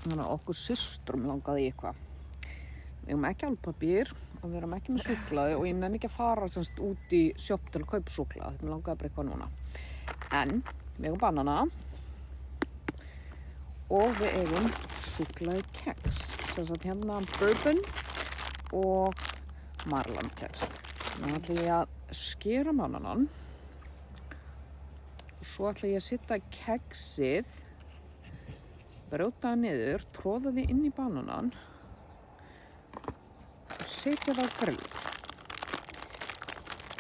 Þannig að okkur systrum langaði í eitthvað. Við erum ekki álpapír og við erum ekki með súkkulaði og ég nenni ekki að fara semst út í sjopp til að kaupa súkkulaði. Mér langaði bara eitthvað núna. En við eigum banana og við eigum súkkulaði keks. Sem sagt hérna bourbon og marlan keks. Nú ætla ég að skera bananan. Og svo ætla ég að setja keksið, brjóta það niður, tróða því inn í bananan og setja það á grill.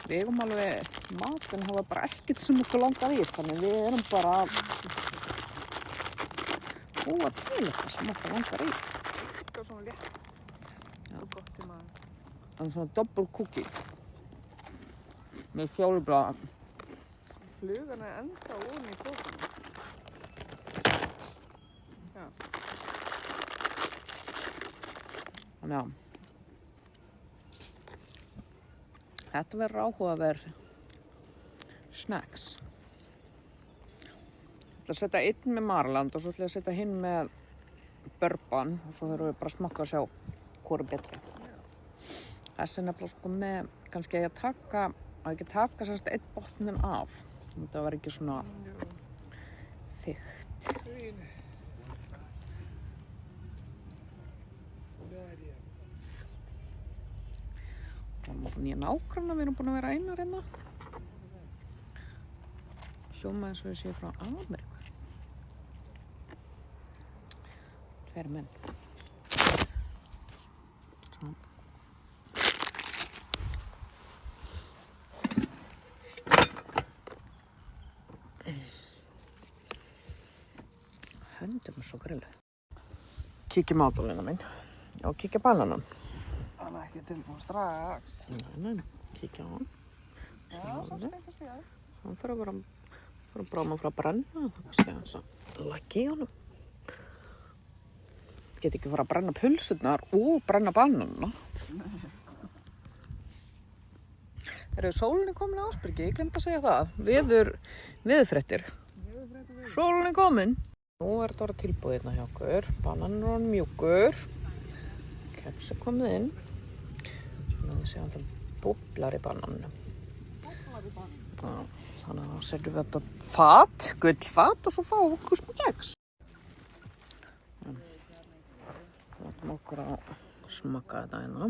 Við eigum alveg matinn, það var bara ekkert sem okkur langaði í, þannig við erum bara að búa til eitthvað sem okkur langar í. Það er svona létt. Já. Og gott í maður. Það er svona double cookie með fjólublaða. Flugan er ennþá ofan í krókunum. Já. Þannig að þetta verður áhugaverð snacks. Ég ætla að setja einn með marland og svo ætla ég að setja hinn með bourbon og svo þurfum við bara að smakka og sjá hvor er betri. Þessi er nefnilega sko með, kannski að ekki taka semst einn botninn af. Þetta var ekki svona þykkt. Það var nýja nágranna, við erum búin að vera einar hérna. Hljóma eins og við séum frá Ameríku. 2 menn. Svo. Hendum svo grillu. Kíkjum á dólina minn. Já, kíkja bananan. Hann er ekki tilbúin strax. Nei, kíkja á hann. Já, svo steikast ég að. Hann fyrir að bráma frá að brenna. Það kannski hans að lækja í honum. Get ekki fara að brenna pulsurnar og brenna bananana. Sólin er komin á Ásbyrgi, ég gleymdi að segja það. Veðurfréttir. Sólin er komin. Nú er þetta orðið tilbúið hérna hjá okkur. Bananin er orðinn mjúkur. Kex er komið inn. Svona við séum það búblar í bananinu. Búblar í bananinu? Já, þannig að þá setjum við þetta fat, gullfat og svo fáum við okkur smá kex. Við ætlum okkur að smakka þetta hérna.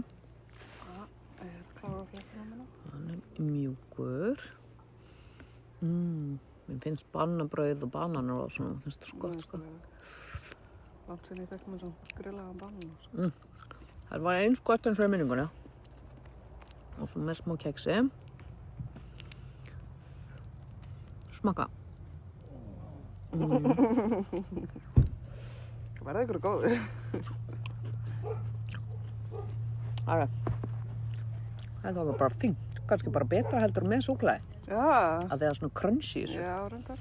Það er klára fléttina minna. Hann er mjúkur. Mér finnst bannabrauð og bananur og svona, finnst það svo gott sko. Langt sinni ég fekk mér svona grillaðan banan. Það var eins gott eins og í minningunni. Og svo með smá keksi. Smakka. Það verði ykkur góður. Þetta var bara fínt. Kannski bara betra heldur með súkkulaði. Já. Að það er svona crunchy í þessu. Já, reyndar.